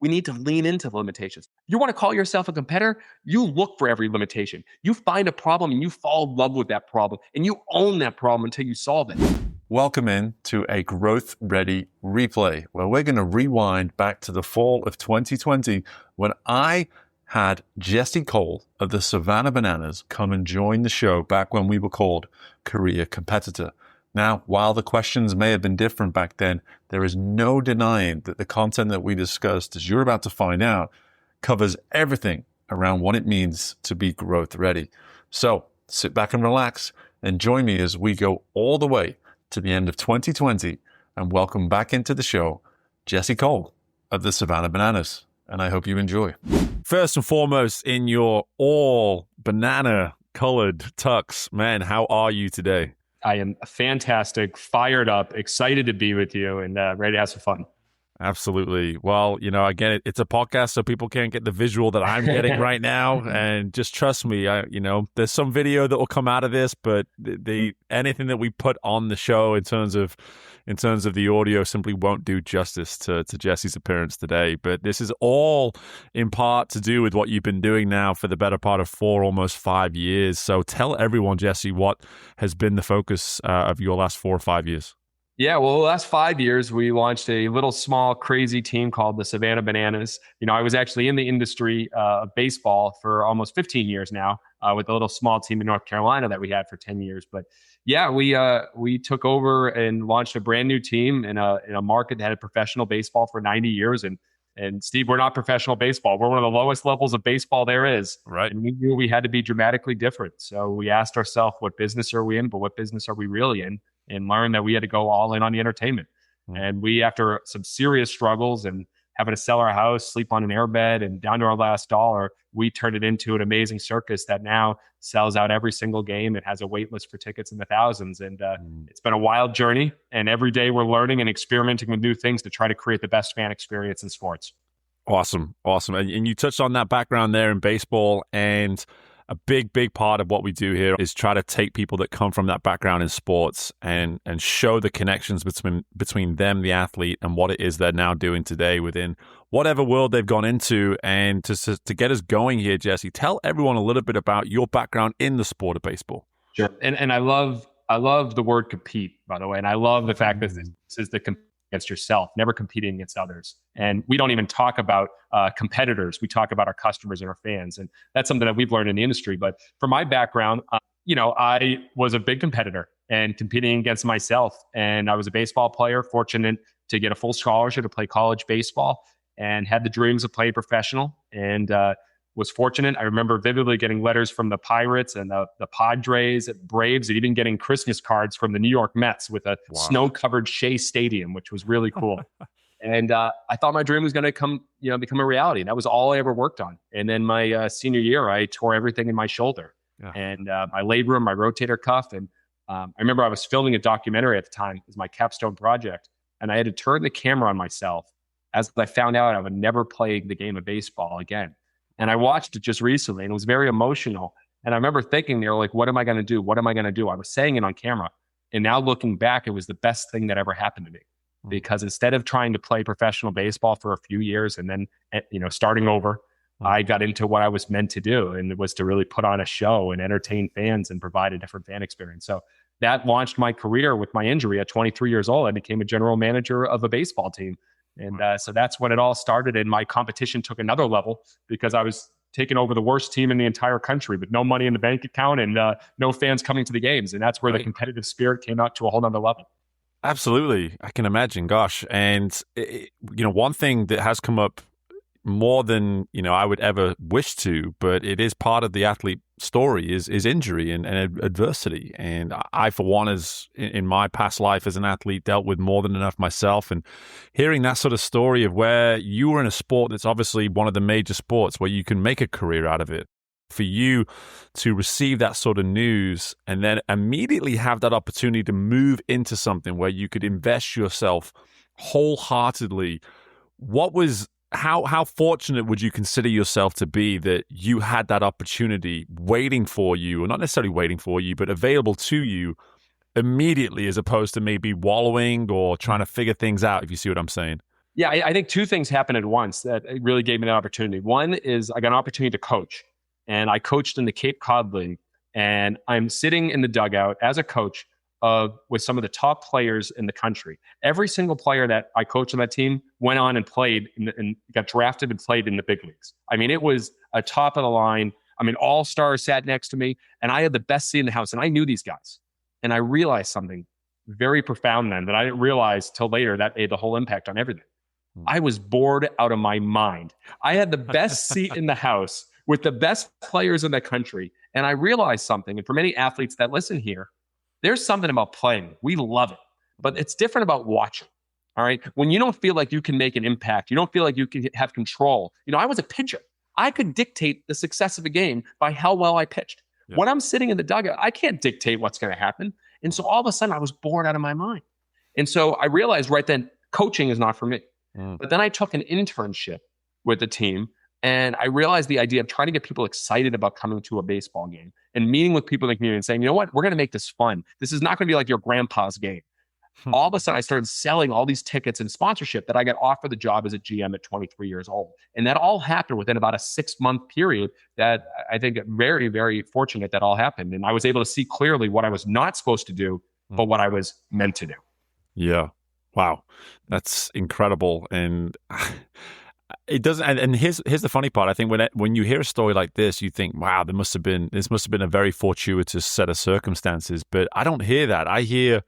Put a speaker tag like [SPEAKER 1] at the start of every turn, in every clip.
[SPEAKER 1] We need to lean into the limitations. You want to call yourself a competitor? You look for every limitation. You find a problem and you fall in love with that problem and you own that problem until you solve it.
[SPEAKER 2] Welcome in to a Growth Ready Replay, where we're going to rewind back to the fall of 2020 when I had Jesse Cole of the Savannah Bananas come and join the show back when we were called Career Competitor. Now, while the questions may have been different back then, there is no denying that the content that we discussed, as you're about to find out, covers everything around what it means to be growth ready. So sit back and relax and join me as we go all the way to the end of 2020 and welcome back into the show, Jesse Cole of the Savannah Bananas. And I hope you enjoy.
[SPEAKER 3] First and foremost, in your all banana colored tux, man, how are you today?
[SPEAKER 1] I am fantastic, fired up, excited to be with you, and ready to have some fun.
[SPEAKER 3] Absolutely. Well, again, it's a podcast, so people can't get the visual that I'm getting right now. And just trust me, there's some video that will come out of this, but anything that we put on the show in terms of the audio simply won't do justice to Jesse's appearance today. But this is all in part to do with what you've been doing now for the better part of 4, almost 5 years. So tell everyone, Jesse, what has been the focus of your last 4 or 5 years?
[SPEAKER 1] Yeah, well, the last 5 years, we launched a little small crazy team called the Savannah Bananas. I was actually in the industry of baseball for almost 15 years now with a little small team in North Carolina that we had for 10 years. But yeah, we took over and launched a brand new team in a market that had professional baseball for 90 years. And Steve, we're not professional baseball. We're one of the lowest levels of baseball there is.
[SPEAKER 3] Right.
[SPEAKER 1] And we knew we had to be dramatically different. So we asked ourselves, what business are we in, but what business are we really in? And learned that we had to go all in on the entertainment. And we, after some serious struggles and having to sell our house, sleep on an airbed, and down to our last dollar, we turned it into an amazing circus that now sells out every single game. It has a wait list for tickets in the thousands. And it's been a wild journey. And every day we're learning and experimenting with new things to try to create the best fan experience in sports.
[SPEAKER 3] Awesome. And you touched on that background there in baseball, and a big part of what we do here is try to take people that come from that background in sports and show the connections between them, the athlete, and what it is they're now doing today within whatever world they've gone into. And to get us going here, Jesse, tell everyone a little bit about your background in the sport of baseball.
[SPEAKER 1] Sure. And I love the word compete, by the way. And I love the fact that this is the against yourself, never competing against others. And we don't even talk about competitors. We talk about our customers and our fans. And that's something that we've learned in the industry. But for my background, I was a big competitor and competing against myself. And I was a baseball player, fortunate to get a full scholarship to play college baseball, and had the dreams of playing professional, and was fortunate. I remember vividly getting letters from the Pirates and the Padres, Braves, and even getting Christmas cards from the New York Mets with a snow-covered Shea Stadium, which was really cool. And I thought my dream was going to become a reality. And that was all I ever worked on. And then my senior year, I tore everything in my shoulder and my labrum, my rotator cuff. And I remember I was filming a documentary at the time. It was my capstone project. And I had to turn the camera on myself as I found out I would never play the game of baseball again. And I watched it just recently, and it was very emotional. And I remember thinking there, like, what am I going to do? What am I going to do? I was saying it on camera. And now looking back, it was the best thing that ever happened to me. Because instead of trying to play professional baseball for a few years and then, starting over, I got into what I was meant to do. And it was to really put on a show and entertain fans and provide a different fan experience. So that launched my career with my injury at 23 years old. I became a general manager of a baseball team. And so that's when it all started. And my competition took another level because I was taking over the worst team in the entire country with no money in the bank account and no fans coming to the games. And that's where the competitive spirit came out to a whole nother level.
[SPEAKER 3] Absolutely. I can imagine. Gosh. And, one thing that has come up more than, I would ever wish to, but it is part of the athlete story is injury and adversity. And I, for one, as in my past life as an athlete, dealt with more than enough myself. And hearing that sort of story of where you were in a sport that's obviously one of the major sports where you can make a career out of it, for you to receive that sort of news and then immediately have that opportunity to move into something where you could invest yourself wholeheartedly, how fortunate would you consider yourself to be that you had that opportunity waiting for you, or not necessarily waiting for you, but available to you immediately, as opposed to maybe wallowing or trying to figure things out, if you see what I'm saying?
[SPEAKER 1] Yeah, I think two things happened at once that really gave me that opportunity. One is I got an opportunity to coach, and I coached in the Cape Cod League, and I'm sitting in the dugout as a coach with some of the top players in the country. Every single player that I coached on that team went on and played and got drafted and played in the big leagues. I mean, it was a top of the line. I mean, all-stars sat next to me, and I had the best seat in the house, and I knew these guys. And I realized something very profound then that I didn't realize till later that made the whole impact on everything. I was bored out of my mind. I had the best seat in the house with the best players in the country. And I realized something. And for many athletes that listen here, there's something about playing. We love it, but it's different about watching. All right. When you don't feel like you can make an impact, you don't feel like you can have control. I was a pitcher. I could dictate the success of a game by how well I pitched. Yeah. When I'm sitting in the dugout, I can't dictate what's going to happen. And so all of a sudden I was bored out of my mind. And so I realized right then, coaching is not for me. But then I took an internship with the team, and I realized the idea of trying to get people excited about coming to a baseball game and meeting with people in the community and saying, you know what, we're going to make this fun. This is not going to be like your grandpa's game. All of a sudden, I started selling all these tickets and sponsorship that I got offered the job as a GM at 23 years old. And that all happened within about a 6-month period that I think very, very fortunate that all happened. And I was able to see clearly what I was not supposed to do, but what I was meant to do.
[SPEAKER 3] Yeah. Wow. That's incredible. And it doesn't, and here's the funny part. I think when you hear a story like this, you think, wow, this must have been a very fortuitous set of circumstances. But I don't hear that. I hear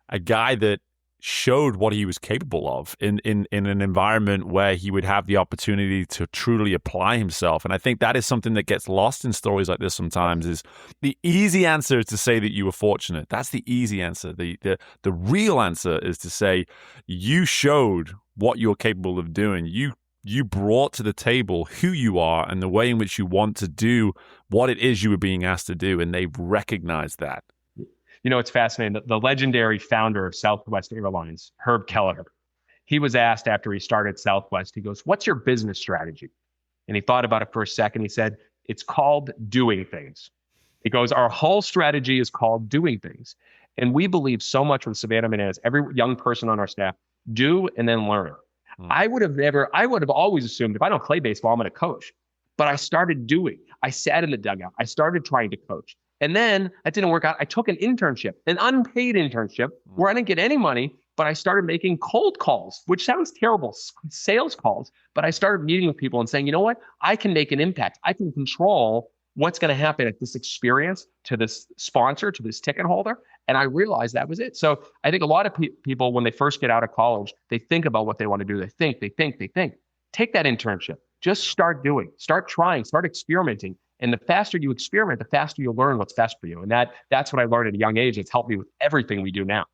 [SPEAKER 3] a guy that showed what he was capable of in an environment where he would have the opportunity to truly apply himself. And I think that is something that gets lost in stories like this sometimes. Is the easy answer is to say that you were fortunate. That's the easy answer. The real answer is to say you showed what you're capable of doing. You brought to the table who you are and the way in which you want to do what it is you were being asked to do, and they've recognized that.
[SPEAKER 1] It's fascinating. The legendary founder of Southwest Airlines, Herb Kelleher, he was asked after he started Southwest, he goes, what's your business strategy? And he thought about it for a second. He said, it's called doing things. He goes, our whole strategy is called doing things. And we believe so much with Savannah Bananas, every young person on our staff, do and then learn. I would have always assumed if I don't play baseball, I'm going to coach. But I started doing. I sat in the dugout. I started trying to coach. And then that didn't work out. I took an internship, an unpaid internship where I didn't get any money, but I started making cold calls, which sounds terrible, sales calls. But I started meeting with people and saying, you know what? I can make an impact. I can control what's going to happen at this experience to this sponsor, to this ticket holder. And I realized that was it. So I think a lot of people, when they first get out of college, they think about what they want to do. They think. Take that internship. Just start doing, start trying, start experimenting. And the faster you experiment, the faster you'll learn what's best for you. And that's what I learned at a young age. It's helped me with everything we do now.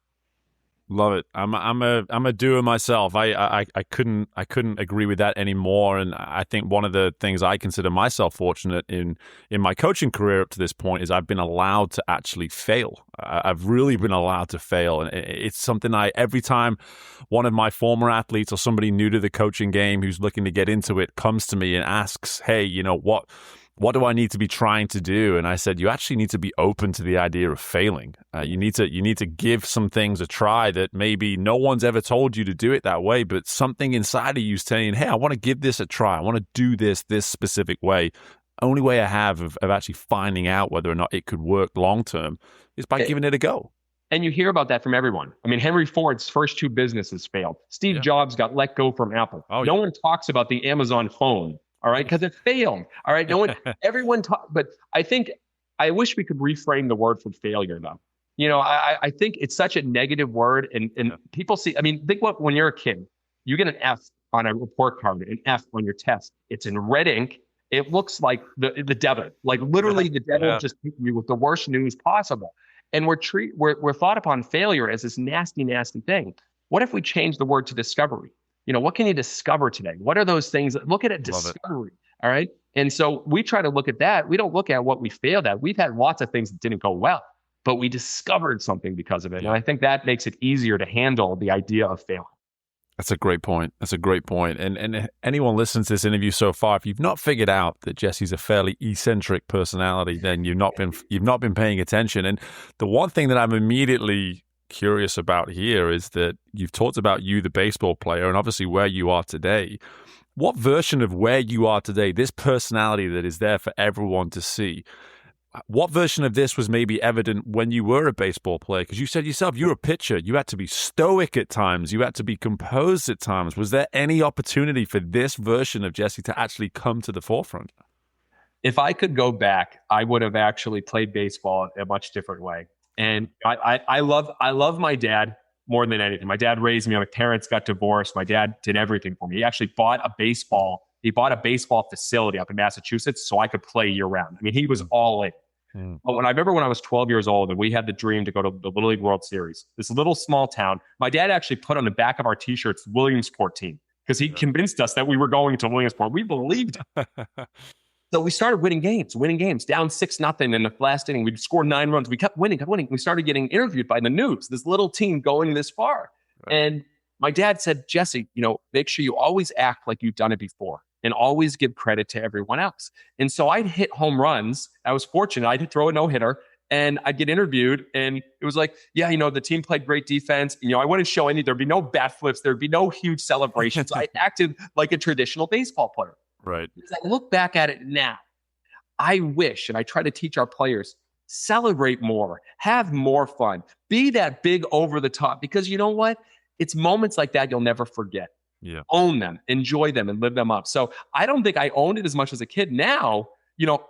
[SPEAKER 3] Love it. I'm a doer myself. I couldn't agree with that anymore. And I think one of the things I consider myself fortunate in my coaching career up to this point is I've been allowed to actually fail. I've really been allowed to fail. And it's something every time one of my former athletes or somebody new to the coaching game who's looking to get into it comes to me and asks, hey, what do I need to be trying to do? And I said, you actually need to be open to the idea of failing. You need to give some things a try that maybe no one's ever told you to do it that way, but something inside of you is saying, hey, I want to give this a try. I want to do this specific way. Only way I have of actually finding out whether or not it could work long-term is by giving it a go.
[SPEAKER 1] And you hear about that from everyone. I mean, Henry Ford's first 2 businesses failed. Steve Jobs got let go from Apple. No one talks about the Amazon phone. All right, because it failed. All right, everyone but I wish we could reframe the word for failure, though. I think it's such a negative word, and people see. I mean, think when you're a kid, you get an F on a report card, an F on your test. It's in red ink. It looks like the devil, like literally the devil just hit you with the worst news possible. And we're thought upon failure as this nasty, nasty thing. What if we change the word to discovery? What can you discover today? What are those things? Look at it, discovery. All right. And so we try to look at that. We don't look at what we failed at. We've had lots of things that didn't go well, but we discovered something because of it. And I think that makes it easier to handle the idea of failing.
[SPEAKER 3] That's a great point. And anyone listening to this interview so far, if you've not figured out that Jesse's a fairly eccentric personality, then you've not been paying attention. And the one thing that I'm immediately curious about here is that you've talked about you, the baseball player, and obviously where you are today. What version of where you are today, this personality that is there for everyone to see, what version of this was maybe evident when you were a baseball player? Because you said yourself, you're a pitcher. You had to be stoic at times. You had to be composed at times. Was there any opportunity for this version of Jesse to actually come to the forefront?
[SPEAKER 1] If I could go back, I would have actually played baseball a much different way. And I love my dad more than anything. My dad raised me. My parents got divorced. My dad did everything for me. He actually bought a baseball facility up in Massachusetts so I could play year round. I mean, he was all in. But when I was 12 years old and we had the dream to go to the Little League World Series, this little small town, my dad actually put on the back of our t-shirts, Williamsport team, because he convinced us that we were going to Williamsport. We believed it. So we started winning games, down 6-0 in the last inning. We'd score 9 runs. We kept winning. We started getting interviewed by the news, this little team going this far. Right. And my dad said, Jesse, make sure you always act like you've done it before and always give credit to everyone else. And so I'd hit home runs. I was fortunate. I'd throw a no-hitter and I'd get interviewed. And it was like, yeah, the team played great defense. I wouldn't show any, there'd be no bat flips. There'd be no huge celebrations. I acted like a traditional baseball player.
[SPEAKER 3] Right.
[SPEAKER 1] As I look back at it now, I wish, and I try to teach our players, celebrate more, have more fun, be that big over the top, because you know what? It's moments like that you'll never forget.
[SPEAKER 3] Yeah.
[SPEAKER 1] Own them, enjoy them, and live them up. So I don't think I owned it as much as a kid. Now,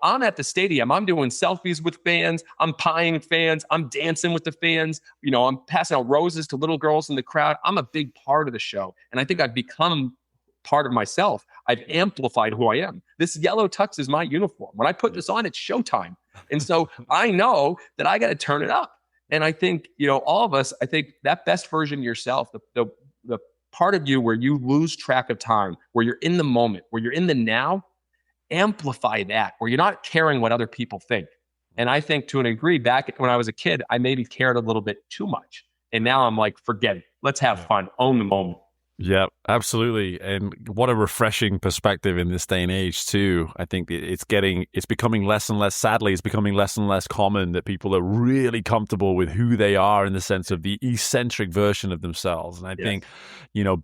[SPEAKER 1] I'm at the stadium. I'm doing selfies with fans. I'm pieing fans. I'm dancing with the fans. I'm passing out roses to little girls in the crowd. I'm a big part of the show. And I think I've become part of myself. I've amplified who I am. This yellow tux is my uniform. When I put this on, it's showtime. And so I know that I got to turn it up. And I think, all of us, I think that best version of yourself, the part of you where you lose track of time, where you're in the moment, where you're in the now, amplify that, where you're not caring what other people think. And I think to a degree, back when I was a kid, I maybe cared a little bit too much. And now I'm like, forget it. Let's have fun. Own the moment.
[SPEAKER 3] Yeah, absolutely. And what a refreshing perspective in this day and age too. I think it's becoming less and less, sadly, it's becoming less and less common that people are really comfortable with who they are in the sense of the eccentric version of themselves. And I think,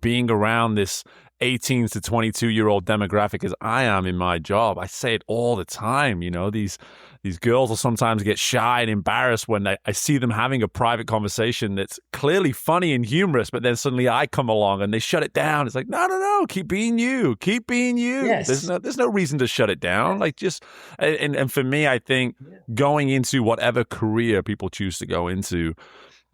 [SPEAKER 3] being around this 18 to 22-year-old demographic as I am in my job, I say it all the time, these girls will sometimes get shy and embarrassed when I see them having a private conversation that's clearly funny and humorous, but then suddenly I come along and they shut it down. It's like, no, keep being you. Keep being you.
[SPEAKER 1] Yes.
[SPEAKER 3] There's no reason to shut it down. Like and for me, I think going into whatever career people choose to go into,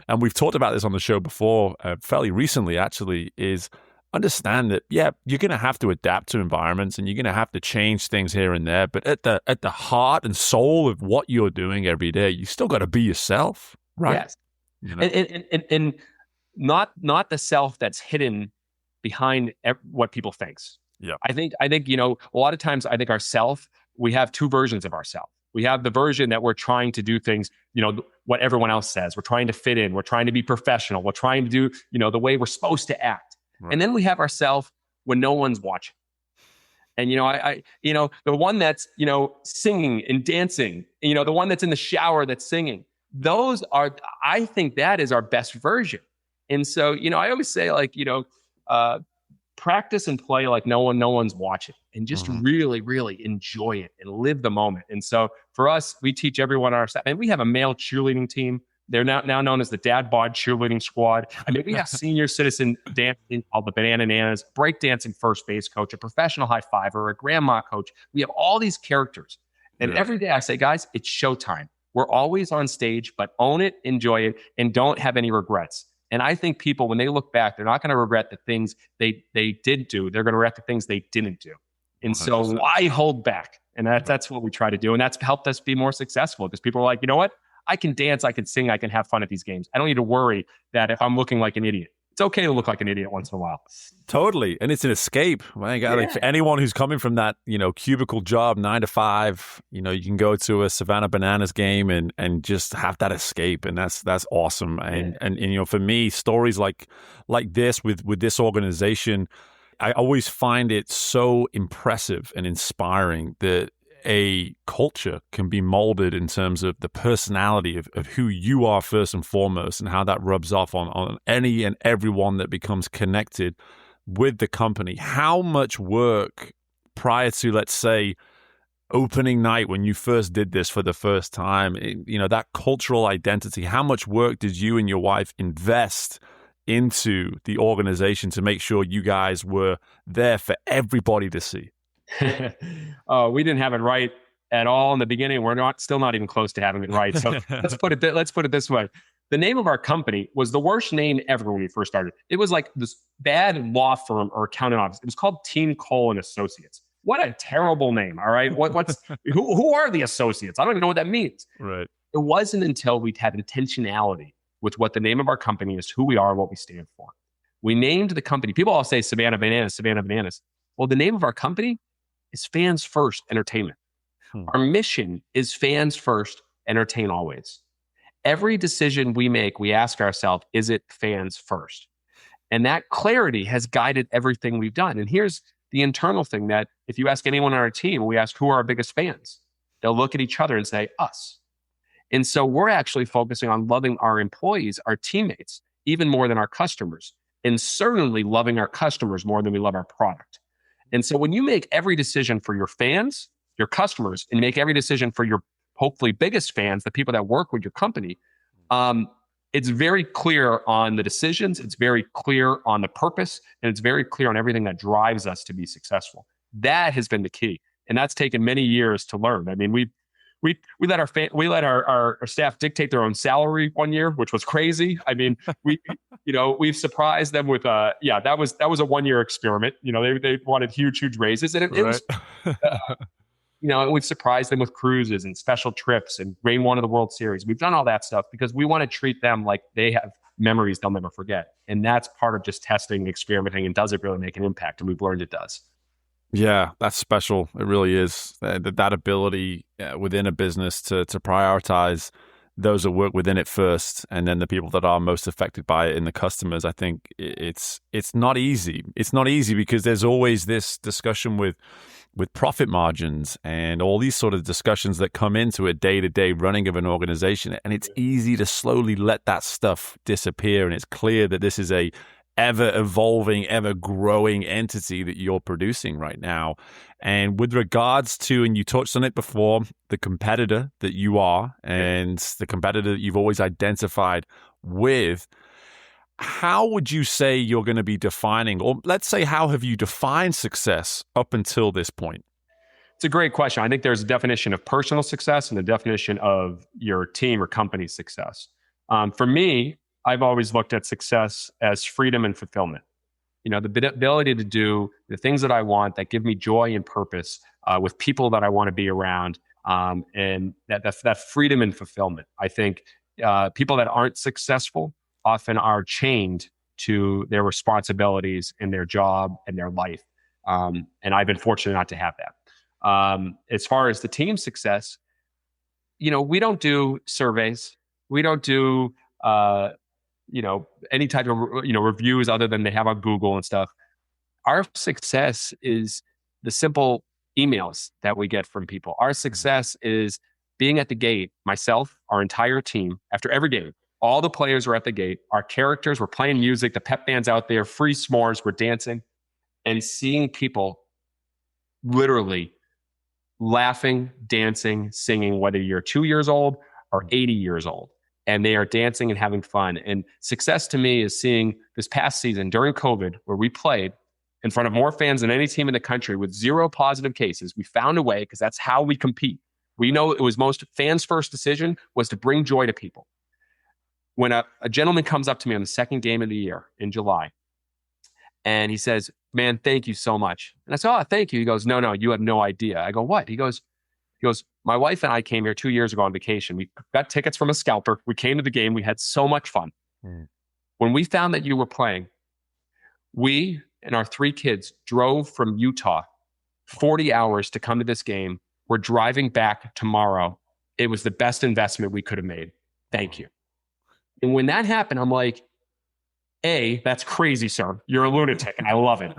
[SPEAKER 3] and we've talked about this on the show before, fairly recently actually, is understand that, you're going to have to adapt to environments and you're going to have to change things here and there. But at the heart and soul of what you're doing every day, you still got to be yourself, right?
[SPEAKER 1] Yes. And not the self that's hidden behind what people thinks.
[SPEAKER 3] Yeah.
[SPEAKER 1] I think, a lot of times I think ourself, we have two versions of ourselves. We have the version that we're trying to do things, what everyone else says. We're trying to fit in. We're trying to be professional. We're trying to do, the way we're supposed to act. Right. And then we have ourselves when no one's watching. And, I the one that's, singing and dancing, the one that's in the shower that's singing, I think that is our best version. And so, I always say practice and play like no one's watching and just really, really enjoy it and live the moment. And so for us, we teach everyone our staff, and we have a male cheerleading team. They're now known as the Dad Bod Cheerleading Squad. I mean, we have senior citizen dancing called the Bananas, breakdancing first base coach, a professional high fiver, a grandma coach. We have all these characters. And every day I say, guys, it's showtime. We're always on stage, but own it, enjoy it, and don't have any regrets. And I think people, when they look back, they're not going to regret the things they did do. They're going to regret the things they didn't do. And 100%. So why hold back? And that's what we try to do. And that's helped us be more successful because people are like, you know what? I can dance, I can sing, I can have fun at these games. I don't need to worry that if I'm looking like an idiot. It's okay to look like an idiot once in a while.
[SPEAKER 3] Totally. And it's an escape. My God, like for anyone who's coming from that, cubicle job, 9 to 5, you can go to a Savannah Bananas game and just have that escape. And that's awesome. And for me, stories like this with this organization, I always find it so impressive and inspiring that a culture can be molded in terms of the personality of who you are first and foremost, and how that rubs off on any and everyone that becomes connected with the company. How much work prior to, let's say, opening night when you first did this for the first time, that cultural identity, how much work did you and your wife invest into the organization to make sure you guys were there for everybody to see?
[SPEAKER 1] We didn't have it right at all in the beginning. We're still not even close to having it right. So let's put it this way. The name of our company was the worst name ever when we first started. It was like this bad law firm or accounting office. It was called Team Cole and Associates. What a terrible name. All right. Who are the associates? I don't even know what that means.
[SPEAKER 3] Right.
[SPEAKER 1] It wasn't until we had intentionality with what the name of our company is, who we are, what we stand for. We named the company. People all say Savannah Bananas, Savannah Bananas. Well, the name of our company is Fans First Entertainment. Our mission is fans first, entertain always. Every decision we make, we ask ourselves, is it fans first? And that clarity has guided everything we've done. And here's the internal thing, that if you ask anyone on our team, we ask who are our biggest fans, they'll look at each other and say, us. And so we're actually focusing on loving our employees, our teammates, even more than our customers, and certainly loving our customers more than we love our product. And so when you make every decision for your fans, your customers, and make every decision for your hopefully biggest fans, the people that work with your company, it's very clear on the decisions, it's very clear on the purpose, and it's very clear on everything that drives us to be successful. That has been the key. And that's taken many years to learn. I mean, we let our staff dictate their own salary one year, which was crazy. I mean, we've surprised them with that was a 1-year experiment. They wanted huge raises, and it was we've surprised them with cruises and special trips and Game 1 of the World Series. We've done all that stuff because we want to treat them like they have memories they'll never forget. And that's part of just testing, experimenting, and does it really make an impact? And we've learned it does.
[SPEAKER 3] Yeah, that's special. It really is. That ability within a business to prioritize those that work within it first, and then the people that are most affected by it in the customers. I think it's not easy. It's not easy because there's always this discussion with profit margins and all these sort of discussions that come into a day-to-day running of an organization. And it's easy to slowly let that stuff disappear. And it's clear that this is a ever-evolving, ever-growing entity that you're producing right now. And with regards to, and you touched on it before, the competitor that you are and the competitor that you've always identified with, how would you say you're going to be defining, or let's say, how have you defined success up until this point?
[SPEAKER 1] It's a great question. I think there's a definition of personal success and a definition of your team or company's success. For me, I've always looked at success as freedom and fulfillment. The ability to do the things that I want that give me joy and purpose with people that I want to be around, and that freedom and fulfillment. I think people that aren't successful often are chained to their responsibilities in their job and their life. And I've been fortunate not to have that. As far as the team success, we don't do surveys. We don't do, any type of, reviews other than they have on Google and stuff. Our success is the simple emails that we get from people. Our success is being at the gate, myself, our entire team, after every game. All the players were at the gate. Our characters were playing music. The pep band's out there. Free s'mores. We're dancing. And seeing people literally laughing, dancing, singing, whether you're 2 years old or 80 years old. And they are dancing and having fun. And success to me is seeing this past season during COVID, where we played in front of more fans than any team in the country with 0 positive cases. We found a way, because that's how we compete. We know it was most fans' first decision was to bring joy to people. When a gentleman comes up to me on the second game of the year in July, and he says, "Man, thank you so much." And I said, "Oh, thank you." He goes, No, you have no idea." I go, "What?" He goes, "My wife and I came here 2 years ago on vacation. We got tickets from a scalper. We came to the game. We had so much fun. When we found that you were playing, we and our 3 kids drove from Utah 40 hours to come to this game. We're driving back tomorrow. It was the best investment we could have made. Thank you." And when that happened, I'm like, That's crazy, sir. You're a lunatic, and I love it.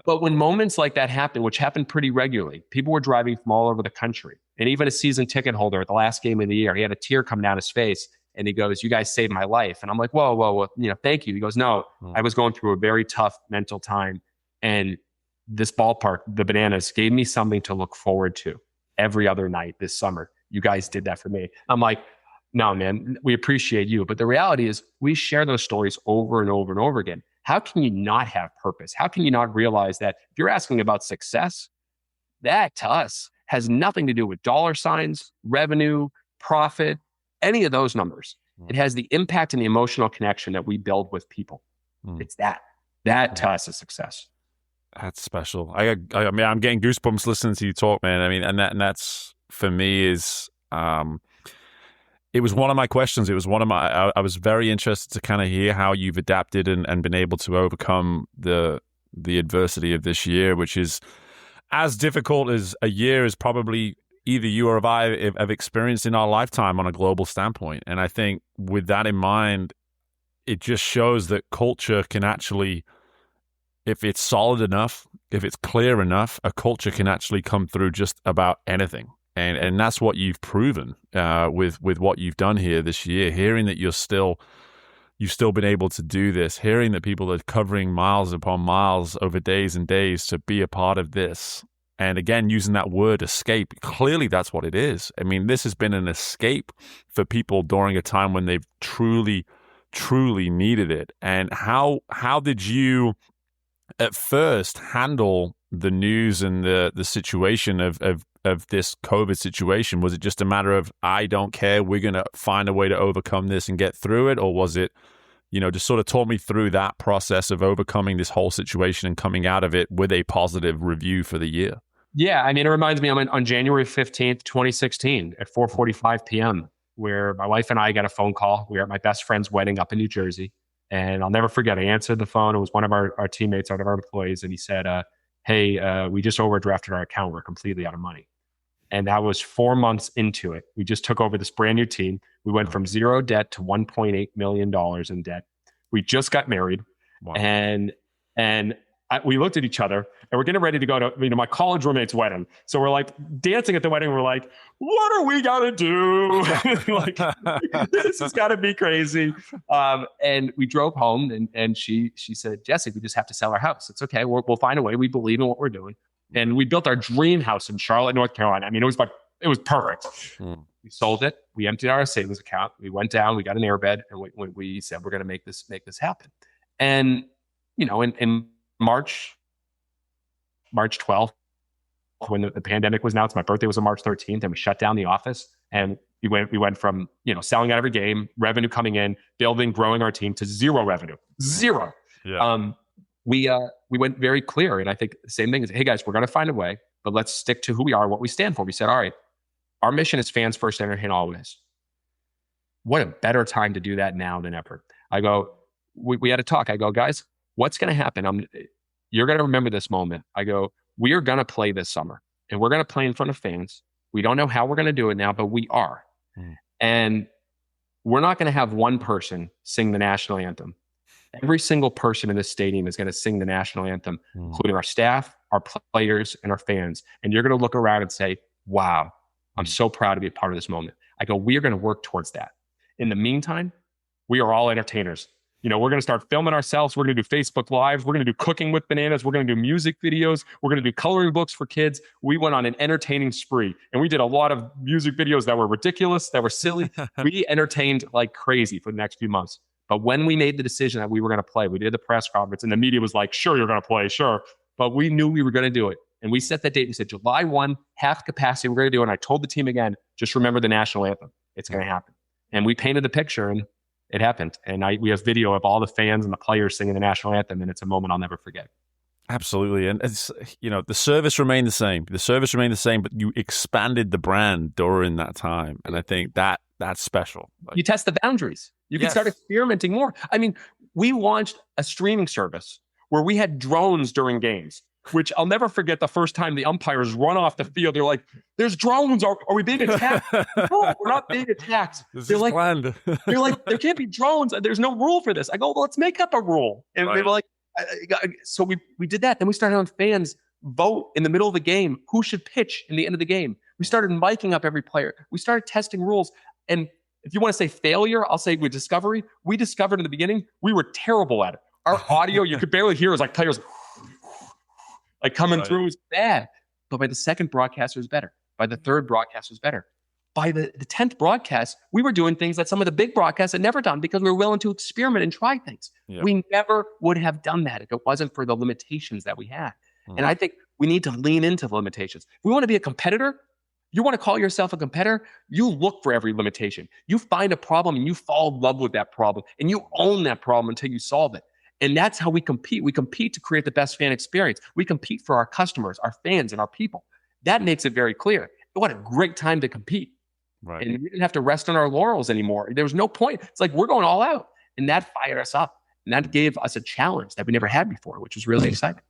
[SPEAKER 1] But when moments like that happen, which happened pretty regularly, people were driving from all over the country. And even a season ticket holder at the last game of the year, he had a tear come down his face. And he goes, you guys saved my life. And I'm like, whoa, thank you. He goes, no, I was going through a very tough mental time. And this ballpark, the Bananas, gave me something to look forward to every other night this summer. You guys did that for me. I'm like, no, man, we appreciate you. But the reality is we share those stories over and over and over again. How can you not have purpose? How can you not realize that if you're asking about success, that to us has nothing to do with dollar signs, revenue, profit, any of those numbers. It has the impact and the emotional connection that we build with people. It's that to us is success.
[SPEAKER 3] That's special. I mean, I'm getting goosebumps listening to you talk, man. I mean, and that's for me is, it was one of my questions. It was one of my, I was very interested to kind of hear how you've adapted and been able to overcome the adversity of this year, which is as difficult as a year as probably either you or I have experienced in our lifetime on a global standpoint. And I think with that in mind, it just shows that culture can actually, if it's solid enough, if it's clear enough, a culture can actually come through just about anything. And that's what you've proven with what you've done here this year. Hearing that you've still been able to do this, hearing that people are covering miles upon miles over days and days to be a part of this. And again, using that word escape, clearly that's what it is. I mean, this has been an escape for people during a time when they've truly, truly needed it. And how did you at first handle the news and the situation of this COVID situation? Was it just a matter of, I don't care, we're going to find a way to overcome this and get through it? Or was it, just sort of talk me through that process of overcoming this whole situation and coming out of it with a positive review for the year?
[SPEAKER 1] Yeah, I mean, it reminds me, on January 15th, 2016 at 4:45 p.m., where my wife and I got a phone call. We were at my best friend's wedding up in New Jersey. And I'll never forget, I answered the phone. It was one of our teammates, one of our employees. And he said, hey, we just overdrafted our account. We're completely out of money. And that was 4 months into it. We just took over this brand new team. We went from zero debt to $1.8 million in debt. We just got married.
[SPEAKER 3] Wow.
[SPEAKER 1] And we looked at each other and we're getting ready to go to my college roommate's wedding. So we're like dancing at the wedding. We're like, what are we going to do? Like, this has got to be crazy. And we drove home and she said, Jesse, we just have to sell our house. It's okay. We'll find a way. We believe in what we're doing. And we built our dream house in Charlotte, North Carolina. I mean, it was perfect. We sold it. We emptied our savings account. We went down, we got an airbed, and we said, we're going to make this happen. And, in March 12th, when the pandemic was announced, my birthday was on March 13th, and we shut down the office. And we went from, selling out every game, revenue coming in, building, growing our team, to zero revenue. Zero.
[SPEAKER 3] Yeah.
[SPEAKER 1] We went very clear. And I think the same thing is, hey guys, we're going to find a way, but let's stick to who we are, what we stand for. We said, all right, our mission is fans first, entertain always. What a better time to do that now than ever. I go, we had a talk. I go, guys, what's going to happen? You're going to remember this moment. I go, we are going to play this summer and we're going to play in front of fans. We don't know how we're going to do it now, but we are. And we're not going to have one person sing the national anthem. Every single person in this stadium is going to sing the national anthem, including our staff, our players, and our fans. And you're going to look around and say, wow, I'm so proud to be a part of this moment. I go, we are going to work towards that. In the meantime, we are all entertainers. We're going to start filming ourselves. We're going to do Facebook Lives. We're going to do cooking with bananas. We're going to do music videos. We're going to do coloring books for kids. We went on an entertaining spree, and we did a lot of music videos that were ridiculous, that were silly. We entertained like crazy for the next few months. But when we made the decision that we were going to play, we did the press conference, and the media was like, sure, you're going to play, sure. But we knew we were going to do it. And we set that date. We said, July 1, half capacity, we're going to do it. And I told the team again, just remember the national anthem. It's going to happen. And we painted the picture, and it happened. And we have video of all the fans and the players singing the national anthem, and it's a moment I'll never forget.
[SPEAKER 3] Absolutely. And it's, the service remained the same. The service remained the same, but you expanded the brand during that time. And I think that's special.
[SPEAKER 1] You test the boundaries. You can start experimenting more. I mean, we launched a streaming service where we had drones during games which I'll never forget the first time the umpires run off the field. They're like, there's drones. Are we being attacked? No, we're not being attacked. They're like, there can't be drones. There's no rule for this. I go, well, let's make up a rule. And they were like, so we did that. Then we started having fans vote in the middle of the game who should pitch in the end of the game. We started miking up every player. We started testing rules. And if you want to say failure, I'll say with discovery, we discovered in the beginning, we were terrible at it. Our audio, you could barely hear. It was like players like coming through was bad. But by the second broadcast, it was better. By the third broadcast, it was better. By the 10th broadcast, we were doing things that some of the big broadcasts had never done because we were willing to experiment and try things. Yep. We never would have done that if it wasn't for the limitations that we had. And I think we need to lean into the limitations. If we want to be a competitor, you want to call yourself a competitor, you look for every limitation. You find a problem and you fall in love with that problem and you own that problem until you solve it. And that's how we compete. We compete to create the best fan experience. We compete for our customers, our fans, and our people. That makes it very clear. What a great time to compete. Right. And we didn't have to rest on our laurels anymore. There was no point. It's like, we're going all out. And that fired us up. And that gave us a challenge that we never had before, which was really exciting.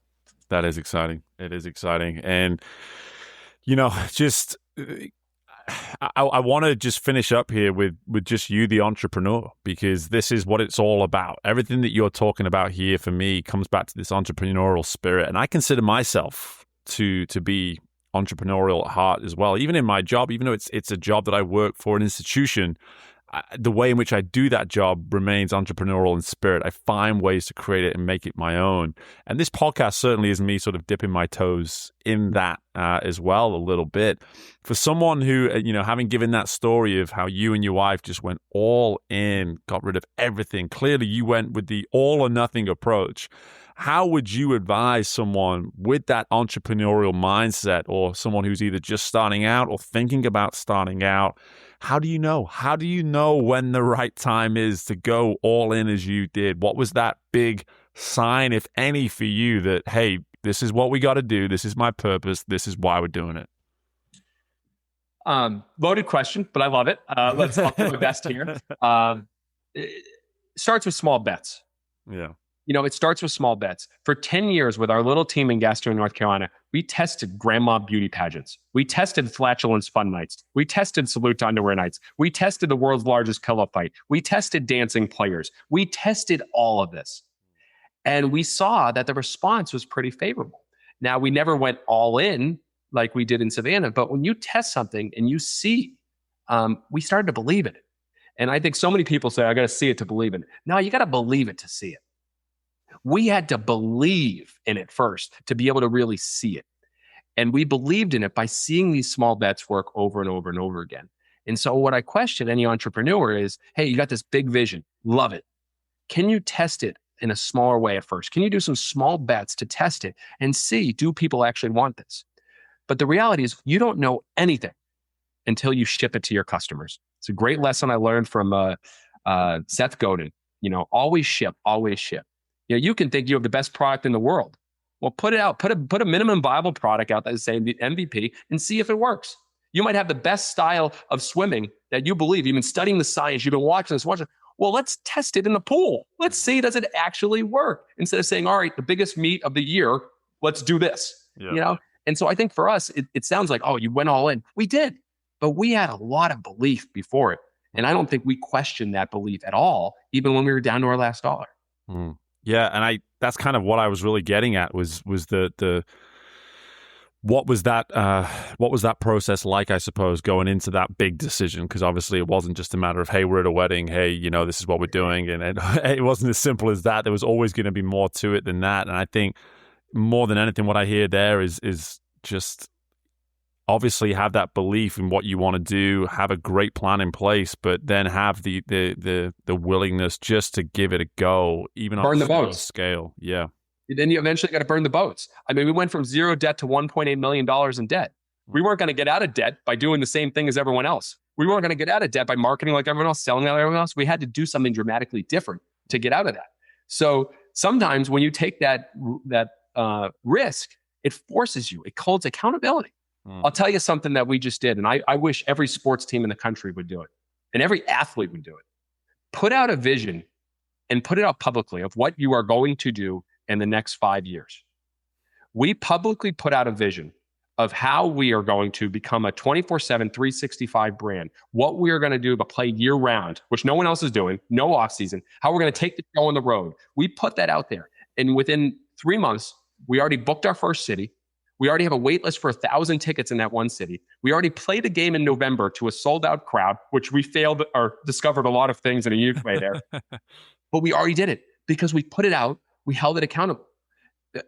[SPEAKER 3] That is exciting. It is exciting. And, just I want to just finish up here with just you, the entrepreneur, because this is what it's all about. Everything that you're talking about here for me comes back to this entrepreneurial spirit. And I consider myself to be entrepreneurial at heart as well. Even in my job, even though it's a job that I work for an institution, the way in which I do that job remains entrepreneurial in spirit. I find ways to create it and make it my own. And this podcast certainly is me sort of dipping my toes in that as well a little bit. For someone who, having given that story of how you and your wife just went all in, got rid of everything. Clearly you went with the all or nothing approach. How would you advise someone with that entrepreneurial mindset, or someone who's either just starting out or thinking about starting out? How do you know? How do you know when the right time is to go all in as you did? What was that big sign, if any, for you that, hey, this is what we got to do. This is my purpose. This is why we're doing it.
[SPEAKER 1] Loaded question, but I love it. I'll do my best here. It starts with small bets.
[SPEAKER 3] Yeah.
[SPEAKER 1] It starts with small bets. For 10 years with our little team in Gastonia, North Carolina, we tested grandma beauty pageants. We tested flatulence fun nights. We tested salute to underwear nights. We tested the world's largest pillow fight. We tested dancing players. We tested all of this. And we saw that the response was pretty favorable. Now, we never went all in like we did in Savannah, but when you test something and you see, we started to believe in it. And I think so many people say, I got to see it to believe in it. No, you got to believe it to see it. We had to believe in it first to be able to really see it. And we believed in it by seeing these small bets work over and over and over again. And so what I question any entrepreneur is, hey, you got this big vision, love it. Can you test it in a smaller way at first? Can you do some small bets to test it and see, do people actually want this? But the reality is you don't know anything until you ship it to your customers. It's a great lesson I learned from Seth Godin. Always ship, always ship. You can think you have the best product in the world. Well, put it out, put a minimum viable product out that is saying the MVP and see if it works. You might have the best style of swimming that you believe. You've been studying the science. You've been watching this. Well, let's test it in the pool. Let's see, does it actually work? Instead of saying, all right, the biggest meet of the year, let's do this. Yeah. And so I think for us, it sounds like, oh, you went all in. We did, but we had a lot of belief before it. And I don't think we questioned that belief at all, even when we were down to our last dollar.
[SPEAKER 3] Mm. Yeah, and that's kind of what I was really getting at was the what was that process like, I suppose, going into that big decision? Because obviously it wasn't just a matter of, hey, we're at a wedding, hey, this is what we're doing, and it wasn't as simple as that. There was always going to be more to it than that. And I think more than anything, what I hear there is just obviously have that belief in what you want to do, have a great plan in place, but then have the willingness just to give it a go, even on a small scale. Yeah.
[SPEAKER 1] Then you eventually got to burn the boats. I mean, we went from zero debt to $1.8 million in debt. We weren't going to get out of debt by doing the same thing as everyone else. We weren't going to get out of debt by marketing like everyone else, selling like everyone else. We had to do something dramatically different to get out of that. So sometimes when you take that risk, it forces you. It holds accountability. I'll tell you something that we just did, and I wish every sports team in the country would do it, and every athlete would do it. Put out a vision and put it out publicly of what you are going to do in the next 5 years. we publicly put out a vision of how we are going to become a 24/7, 365 brand, what we are going to do to play year round, which no one else is doing, no off season, how we're going to take the show on the road. We put that out there. And within 3 months, we already booked our first city. We already have a wait list for 1,000 tickets in that one city. We already played a game in November to a sold out crowd, which we failed or discovered a lot of things in a unique way there. But we already did it because we put it out. We held it accountable.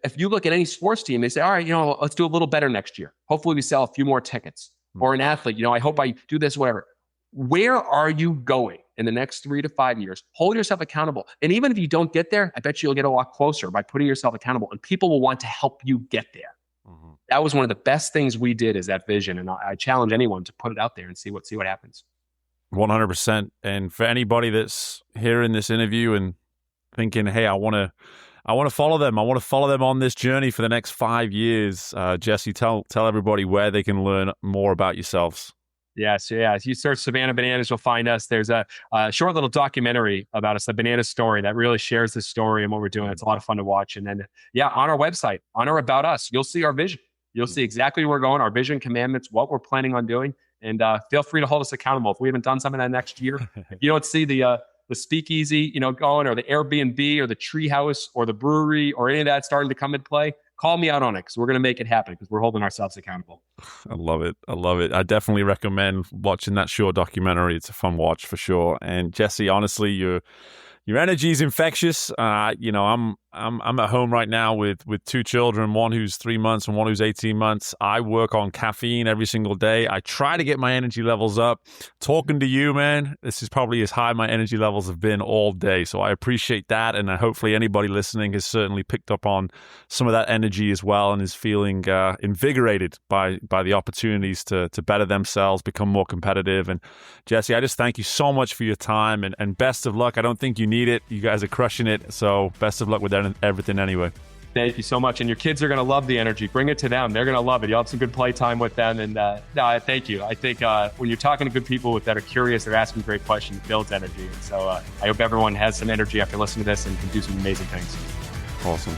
[SPEAKER 1] If you look at any sports team, they say, all right, let's do a little better next year. Hopefully we sell a few more tickets. Or an athlete, I hope I do this, whatever. Where are you going in the next 3 to 5 years? Hold yourself accountable. And even if you don't get there, I bet you'll get a lot closer by putting yourself accountable, and people will want to help you get there. Mm-hmm. That was one of the best things we did, is that vision. And I challenge anyone to put it out there and see what happens.
[SPEAKER 3] 100%. And for anybody that's hearing this interview and thinking, hey, I want to follow them. I want to follow them on this journey for the next 5 years. Jesse, tell everybody where they can learn more about yourselves.
[SPEAKER 1] Yes. If you search Savannah Bananas, you'll find us. There's a short little documentary about us, the Banana Story, that really shares the story and what we're doing. It's a lot of fun to watch. And then, on our website, on our About Us, you'll see our vision. You'll see exactly where we're going, our vision, commandments, what we're planning on doing. And feel free to hold us accountable. If we haven't done something that next year, if you don't see the speakeasy, going, or the Airbnb or the treehouse or the brewery or any of that starting to come into play, call me out on it, because we're going to make it happen, because we're holding ourselves accountable.
[SPEAKER 3] I love it. I definitely recommend watching that short documentary. It's a fun watch for sure. And Jesse, honestly, your energy is infectious. I'm at home right now with 2 children, one who's 3 months and one who's 18 months. I work on caffeine every single day. I try to get my energy levels up. Talking to you, man, this is probably as high my energy levels have been all day. So I appreciate that. And hopefully anybody listening has certainly picked up on some of that energy as well, and is feeling invigorated by the opportunities to better themselves, become more competitive. And Jesse, I just thank you so much for your time, and best of luck. I don't think you need it. You guys are crushing it. So best of luck with everything anyway.
[SPEAKER 1] Thank you so much. And your kids are going to love the energy. Bring it to them. They're going to love it. You'll have some good play time with them. And thank you. I think when you're talking to good people that are curious, they're asking great questions, it builds energy. And so I hope everyone has some energy after listening to this and can do some amazing things.
[SPEAKER 3] Awesome.